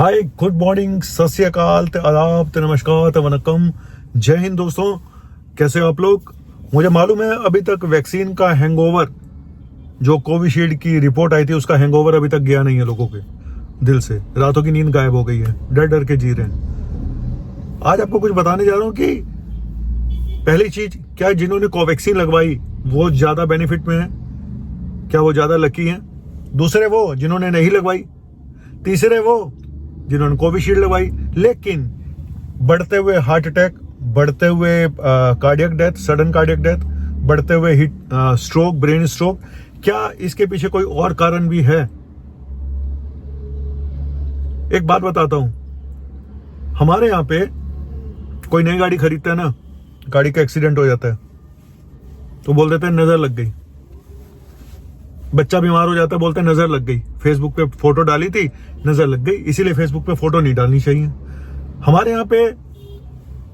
हाय, good morning, सत श्री अकाल, आदाब, नमस्कार, वनकम, जय हिंद। दोस्तों, कैसे हो आप लोग? मुझे मालूम है अभी तक वैक्सीन का हैंगओवर, जो कोविशील्ड की रिपोर्ट आई थी, उसका हैंगओवर अभी तक गया नहीं है लोगों के दिल से। रातों की नींद गायब हो गई है, डर डर के जी रहे हैं। आज आपको कुछ बताने जा रहा हूं कि पहली चीज, क्या जिन्होंने कोवैक्सीन लगवाई वो ज्यादा बेनिफिट में है? क्या वो ज्यादा लकी हैं? दूसरे वो जिन्होंने नहीं लगवाई। तीसरे वो जिन्होंने कोविशील्ड लगवाई लेकिन बढ़ते हुए हार्ट अटैक, बढ़ते हुए cardiac death, sudden cardiac death, बढ़ते हुए स्ट्रोक, ब्रेन स्ट्रोक। क्या इसके पीछे कोई और कारण भी है? एक बात बताता हूं, हमारे यहां पे कोई नई गाड़ी खरीदता है ना, गाड़ी का एक्सीडेंट हो जाता है तो बोल देते हैं नजर लग गई। बच्चा बीमार हो जाता है, बोलते हैं नजर लग गई। फेसबुक पे फोटो डाली थी, नजर लग गई, इसीलिए फेसबुक पे फोटो नहीं डालनी चाहिए। हमारे यहाँ पे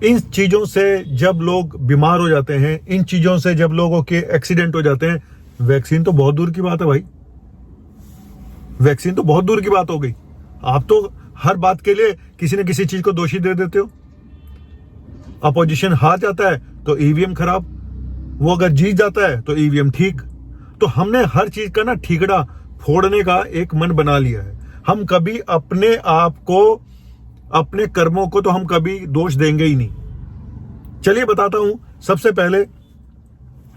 इन चीजों से जब लोग बीमार हो जाते हैं, इन चीजों से जब लोगों के एक्सीडेंट हो जाते हैं, वैक्सीन तो बहुत दूर की बात है भाई। वैक्सीन तो बहुत दूर की बात हो गई। आप तो हर बात के लिए किसी न किसी चीज को दोषी दे देते हो। अपोजिशन हार जाता है तो ईवीएम खराब, वो अगर जीत जाता है तो ईवीएम ठीक। तो हमने हर चीज का ना ठीकड़ा फोड़ने का एक मन बना लिया है। हम कभी अपने आप को, अपने कर्मों को तो हम कभी दोष देंगे ही नहीं। चलिए बताता हूं सबसे पहले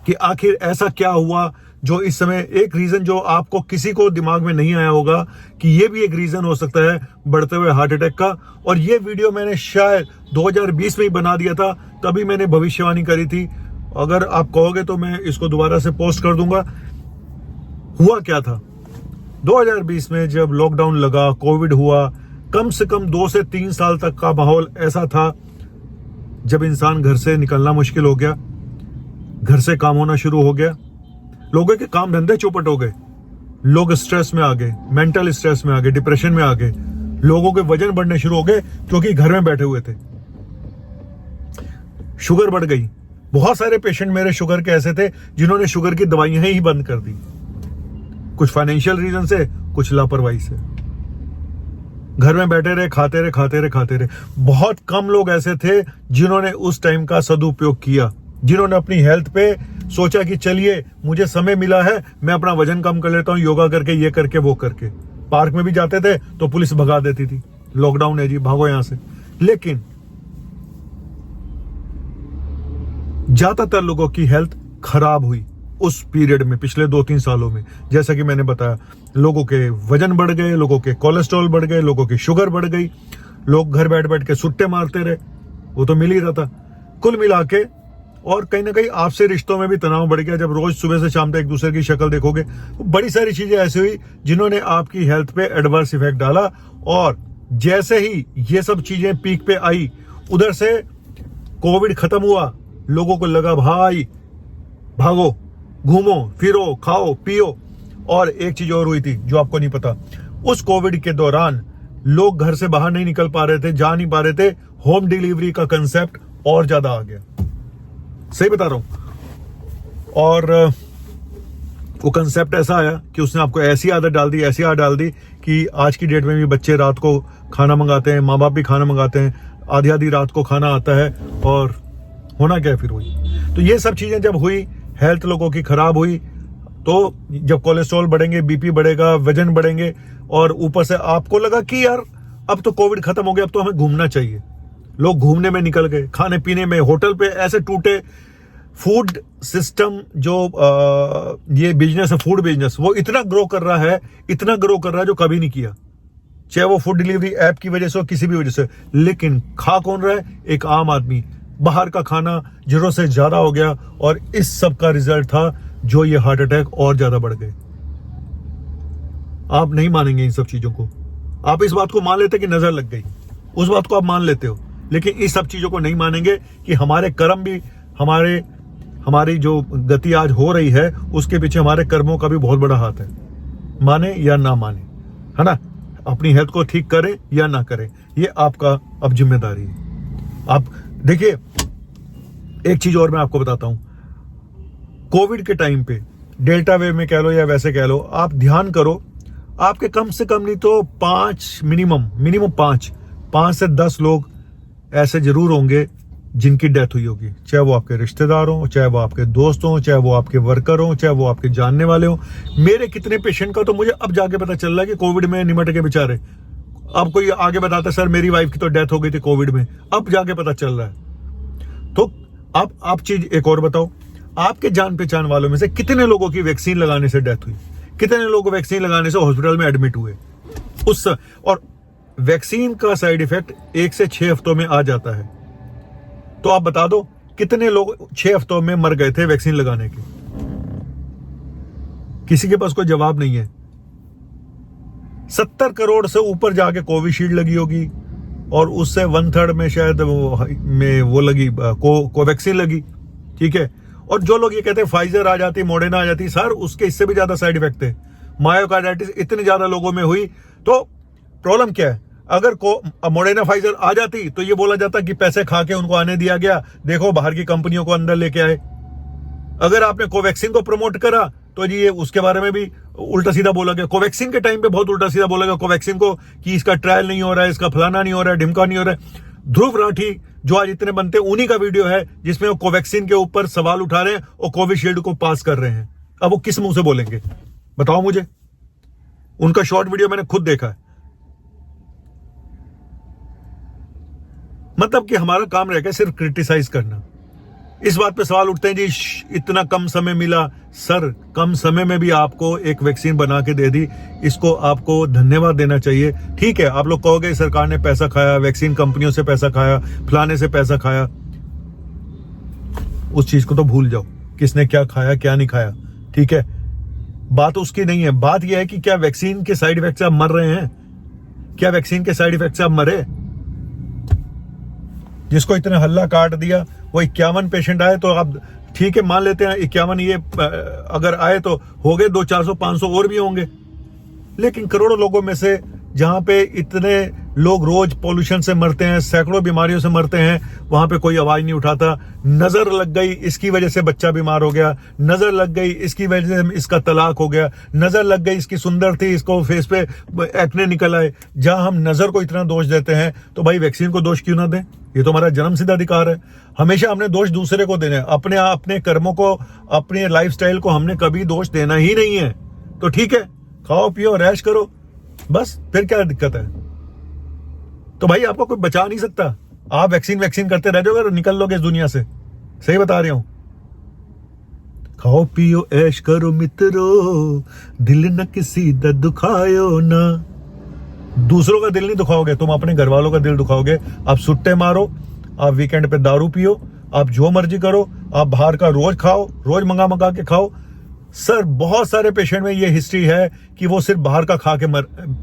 कि आखिर ऐसा क्या हुआ जो इस समय, एक रीजन जो आपको किसी को दिमाग में नहीं आया होगा कि ये भी एक रीजन हो सकता है बढ़ते हुए हार्ट अटैक का। और ये वीडियो मैंने शायद 2020 में ही बना दिया था, तभी मैंने भविष्यवाणी करी थी। अगर आप कहोगे तो मैं इसको दोबारा से पोस्ट कर दूंगा। हुआ क्या था 2020 में, जब लॉकडाउन लगा, कोविड हुआ, कम से कम 2 से 3 साल तक का माहौल ऐसा था जब इंसान घर से निकलना मुश्किल हो गया, घर से काम होना शुरू हो गया, लोगों के काम धंधे चौपट हो गए, लोग स्ट्रेस में आ गए, मेंटल स्ट्रेस में आ गए, डिप्रेशन में आ गए, लोगों के वजन बढ़ने शुरू हो गए क्योंकि घर में बैठे हुए थे। शुगर बढ़ गई। बहुत सारे पेशेंट मेरे शुगर के ऐसे थे जिन्होंने शुगर की दवाइयां ही बंद कर दी, कुछ फाइनेंशियल रीजन से, कुछ लापरवाही से। घर में बैठे रहे, खाते रहे। बहुत कम लोग ऐसे थे जिन्होंने उस टाइम का सदुपयोग किया, जिन्होंने अपनी हेल्थ पे सोचा कि चलिए मुझे समय मिला है, मैं अपना वजन कम कर लेता हूं, योगा करके, ये करके, वो करके। पार्क में भी जाते थे तो पुलिस भगा देती थी, लॉकडाउन है जी, भागो यहां से। लेकिन ज्यादातर लोगों की हेल्थ खराब हुई उस पीरियड में, पिछले 2-3 सालों में। जैसा कि मैंने बताया, लोगों के वजन बढ़ गए, लोगों के कोलेस्ट्रॉल बढ़ गए, लोगों की शुगर बढ़ गई, लोग घर बैठ बैठ के सुट्टे मारते रहे, वो तो मिल ही रहा था। कुल मिला के, और कहीं ना कहीं आपसे रिश्तों में भी तनाव बढ़ गया। जब रोज सुबह से शाम तक एक दूसरे की शक्ल देखोगे, तो बड़ी सारी चीजें ऐसी हुई जिन्होंने आपकी हेल्थ पे एडवर्स इफेक्ट डाला। और जैसे ही ये सब चीजें पीक पे आई, उधर से कोविड खत्म हुआ, लोगों को लगा भाई भागो, घूमो फिरो, खाओ पियो। और एक चीज और हुई थी जो आपको नहीं पता, उस कोविड के दौरान लोग घर से बाहर नहीं निकल पा रहे थे, जा नहीं पा रहे थे। होम डिलीवरी का कंसेप्ट और ज्यादा आ गया, सही बता रहा हूं। और वो कंसेप्ट ऐसा आया कि उसने आपको ऐसी आदत डाल दी कि आज की डेट में भी बच्चे रात को खाना मंगाते हैं, माँ बाप भी खाना मंगाते हैं, आधी रात को खाना आता है। और होना क्या है फिर वही। तो ये सब चीजें जब हुई, हेल्थ लोगों की खराब हुई, तो जब कोलेस्ट्रॉल बढ़ेंगे, बीपी बढ़ेगा, वजन बढ़ेंगे, और ऊपर से आपको लगा कि यार अब तो कोविड खत्म हो गया, अब तो हमें घूमना चाहिए। लोग घूमने में निकल गए, खाने पीने में, होटल पे ऐसे टूटे। फूड सिस्टम जो ये बिजनेस है, फूड बिजनेस, वो इतना ग्रो कर रहा है जो कभी नहीं किया, चाहे वो फूड डिलीवरी ऐप की वजह से हो, किसी भी वजह से। लेकिन खा कौन रहा है? एक आम आदमी। बाहर का खाना जरूरत से ज्यादा हो गया, और इस सब का रिजल्ट था जो ये हार्ट अटैक और ज्यादा बढ़ गए। आप नहीं मानेंगे इन सब चीजों को। आप इस बात को मान लेते कि नजर लग गई, उस बात को आप मान लेते हो, लेकिन इस सब चीजों को नहीं मानेंगे कि हमारे कर्म भी, हमारी जो गति आज हो रही है, उसके पीछे हमारे कर्मों का भी बहुत बड़ा हाथ है। माने या ना माने, है ना, अपनी हेल्थ को ठीक करें या ना करें, ये आपका अब जिम्मेदारी है। आप देखिए, एक चीज और मैं आपको बताता हूं। कोविड के टाइम पे डेल्टा वेव में कह लो या वैसे कह लो, आप ध्यान करो, आपके कम से कम नहीं तो 5 मिनिमम 5 से 10 लोग ऐसे जरूर होंगे जिनकी डेथ हुई होगी, चाहे वो आपके रिश्तेदार हो, चाहे वो आपके दोस्त हो, चाहे वो आपके वर्कर हो, चाहे वो आपके जानने वाले हो। मेरे कितने पेशेंट का तो मुझे अब जाके पता चल रहा है कि कोविड में निमट के बेचारे। अब कोई आगे बताता सर मेरी वाइफ की तो डेथ हो गई थी कोविड में, अब जाके पता चल रहा है। तो अब आप चीज एक और बताओ, आपके जान पहचान वालों में से कितने लोगों की वैक्सीन लगाने से डेथ हुई, कितने लोग वैक्सीन लगाने से हॉस्पिटल में एडमिट हुए उस। और वैक्सीन का साइड इफेक्ट 1 से 6 हफ्तों में आ जाता है। तो आप बता दो कितने लोग 6 हफ्तों में मर गए थे वैक्सीन लगाने के। किसी के पास कोई जवाब नहीं है। 70 करोड़ से ऊपर जाके कोविशील्ड लगी होगी और उससे 1/3 में शायद वो लगी कोवैक्सीन लगी, ठीक है। और जो लोग ये कहते हैं फाइजर आ जाती, मॉडर्ना आ जाती, सर उसके इससे भी ज्यादा साइड इफेक्ट थे। मायोकार्डाइटिस इतने ज्यादा लोगों में हुई। तो प्रॉब्लम क्या है, अगर मॉडर्ना फाइजर आ जाती तो ये बोला जाता कि पैसे खा के उनको आने दिया गया, देखो बाहर की कंपनियों को अंदर लेके आए। अगर आपने कोवैक्सीन को प्रमोट करा तो जी ये उसके बारे में भी उल्टा सीधा बोला गया। कोवैक्सीन के टाइम पे बहुत उल्टा सीधा बोला गया कोवैक्सीन को कि इसका ट्रायल नहीं हो रहा है, इसका फलाना नहीं हो रहा है, ढिमका नहीं हो रहा है। ध्रुव राठी जो आज इतने बनते हैं उन्हीं का वीडियो है जिसमें वो कोवैक्सीन के ऊपर सवाल उठा रहे हैं और कोविशील्ड को पास कर रहे हैं। अब वो किस मुंह से बोलेंगे बताओ मुझे। उनका शॉर्ट वीडियो मैंने खुद देखा है। मतलब कि हमारा काम रह गया सिर्फ क्रिटिसाइज करना। इस बात पे सवाल उठते हैं जी इतना कम समय मिला। सर कम समय में भी आपको एक वैक्सीन बना के दे दी, इसको आपको धन्यवाद देना चाहिए। ठीक है, आप लोग कहोगे सरकार ने पैसा खाया, वैक्सीन कंपनियों से पैसा खाया, फलाने से पैसा खाया। उस चीज को तो भूल जाओ, किसने क्या खाया क्या नहीं खाया, ठीक है। बात उसकी नहीं है। बात यह है कि क्या वैक्सीन के साइड इफेक्ट से आप मर रहे हैं? क्या वैक्सीन के साइड इफेक्ट से आप मरे? जिसको इतना हल्ला काट दिया वो 51 पेशेंट आए तो आप ठीक है मान लेते हैं 51 ये अगर आए तो हो गए 200, 400, 500 और भी होंगे। लेकिन करोड़ों लोगों में से जहां पे इतने लोग रोज पॉल्यूशन से मरते हैं, सैकड़ों बीमारियों से मरते हैं, वहां पे कोई आवाज नहीं उठाता। नजर लग गई इसकी वजह से बच्चा बीमार हो गया, नजर लग गई इसकी वजह से इसका तलाक हो गया, नजर लग गई इसकी सुंदर थी इसको फेस पे एक्ने निकल आए। जहां हम नजर को इतना दोष देते हैं तो भाई वैक्सीन को दोष क्यों ना दें? ये तो हमारा जन्मसिद्ध अधिकार है। हमेशा हमने दोष दूसरे को देना है, अपने कर्मों को, अपने लाइफस्टाइल को हमने कभी दोष देना ही नहीं है। तो ठीक है, खाओ पियो रैश करो, बस फिर क्या दिक्कत है? तो भाई आपको कोई बचा नहीं सकता। आप वैक्सीन करते रह जाओगे और निकल लोगे इस दुनिया से। सही बता रहा हूं। खाओ पियो ऐश करो मित्रों, दिल न किसी दा दुखायो ना। दूसरों का दिल नहीं दुखाओगे, तुम अपने घर वालों का दिल दुखाओगे। आप सुट्टे मारो, आप वीकेंड पे दारू पियो, आप जो मर्जी करो, आप बाहर का रोज खाओ, रोज मंगा के खाओ। सर बहुत सारे पेशेंट में ये हिस्ट्री है कि वो सिर्फ बाहर का खा के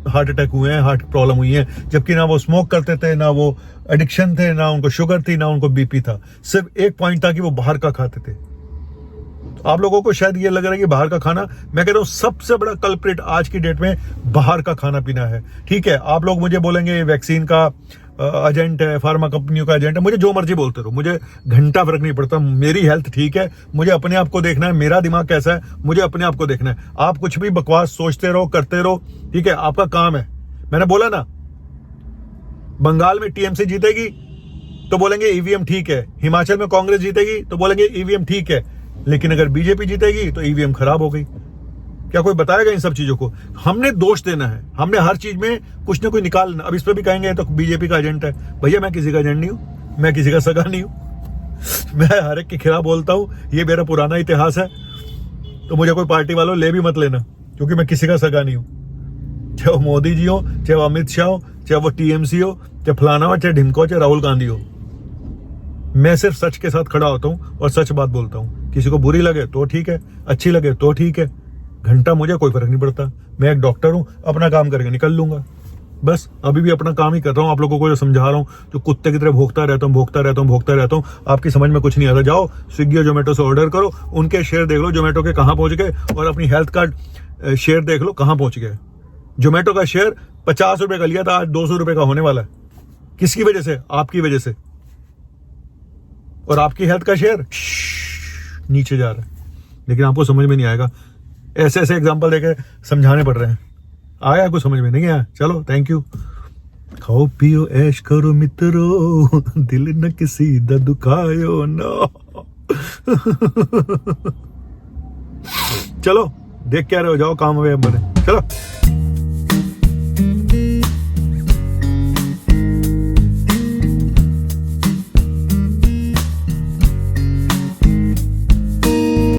हार्ट अटैक हुए हैं, हार्ट प्रॉब्लम हुई है, जबकि ना वो स्मोक करते थे, ना वो एडिक्शन थे, ना उनको शुगर थी, ना उनको बीपी था। सिर्फ एक पॉइंट था कि वो बाहर का खाते थे। तो आप लोगों को शायद ये लग रहा है कि बाहर का खाना, मैं कह रहा हूं सबसे बड़ा कल्प्रिट आज की डेट में बाहर का खाना पीना है। ठीक है, आप लोग मुझे बोलेंगे वैक्सीन का एजेंट है, फार्मा कंपनियों का एजेंट है, मुझे जो मर्जी बोलते रहो, मुझे घंटा फर्क नहीं पड़ता। मेरी हेल्थ ठीक है, मुझे अपने आप को देखना है, मेरा दिमाग कैसा है मुझे अपने आप को देखना है। आप कुछ भी बकवास सोचते रहो, करते रहो, ठीक है, आपका काम है। मैंने बोला ना बंगाल में टीएमसी जीतेगी तो बोलेंगे ईवीएम ठीक है, हिमाचल में कांग्रेस जीतेगी तो बोलेंगे ईवीएम ठीक है, लेकिन अगर बीजेपी जीतेगी तो ईवीएम खराब हो गई। क्या कोई बताएगा इन सब चीजों को? हमने दोष देना है, हमने हर चीज में कुछ ना कुछ निकालना। अब इस पे भी कहेंगे तो बीजेपी का एजेंट है। भैया मैं किसी का एजेंट नहीं हूं, मैं किसी का सगा नहीं हूं। मैं हर एक के खिलाफ बोलता हूं, ये मेरा पुराना इतिहास है। तो मुझे कोई पार्टी वालों ले भी मत लेना, क्योंकि मैं किसी का सगा नहीं हूं। चाहे वो मोदी जी हो, चाहे वो अमित शाह हो, चाहे वो टीएमसी हो, चाहे फलाना हो, चाहे ढिमका हो, चाहे राहुल गांधी हो। मैं सिर्फ सच के साथ खड़ा होता हूं और सच बात बोलता हूं। किसी को बुरी लगे तो ठीक है, अच्छी लगे तो ठीक है, घंटा मुझे कोई फर्क नहीं पड़ता। मैं एक डॉक्टर हूं, अपना काम करके निकल लूंगा। बस अभी भी अपना काम ही कर रहा हूं, आप लोगों को जो समझा रहा हूं, जो कुत्ते की तरह भोगता रहता हूं। आपकी समझ में कुछ नहीं आता। जाओ स्विगी और जोमेटो से ऑर्डर करो, उनके शेयर देख लो जोमेटो के कहां पहुंच गए, और अपनी हेल्थ कार्ड शेयर देख लो कहां पहुंच गए। जोमेटो का शेयर 50 रुपए का लिया था, आज 200 रुपए का होने वाला है। किसकी वजह से? आपकी वजह से। और आपकी हेल्थ का शेयर नीचे जा रहा है, लेकिन आपको समझ में नहीं आएगा। ऐसे ऐसे एग्जांपल देके समझाने पड़ रहे हैं। आया कुछ समझ में नहीं आया, चलो थैंक यू। खाओ पियो ऐश करो मित्रो, दिल न किसी दा दुखायो ना। चलो देख क्या रहे हो, जाओ काम हुए बने, चलो।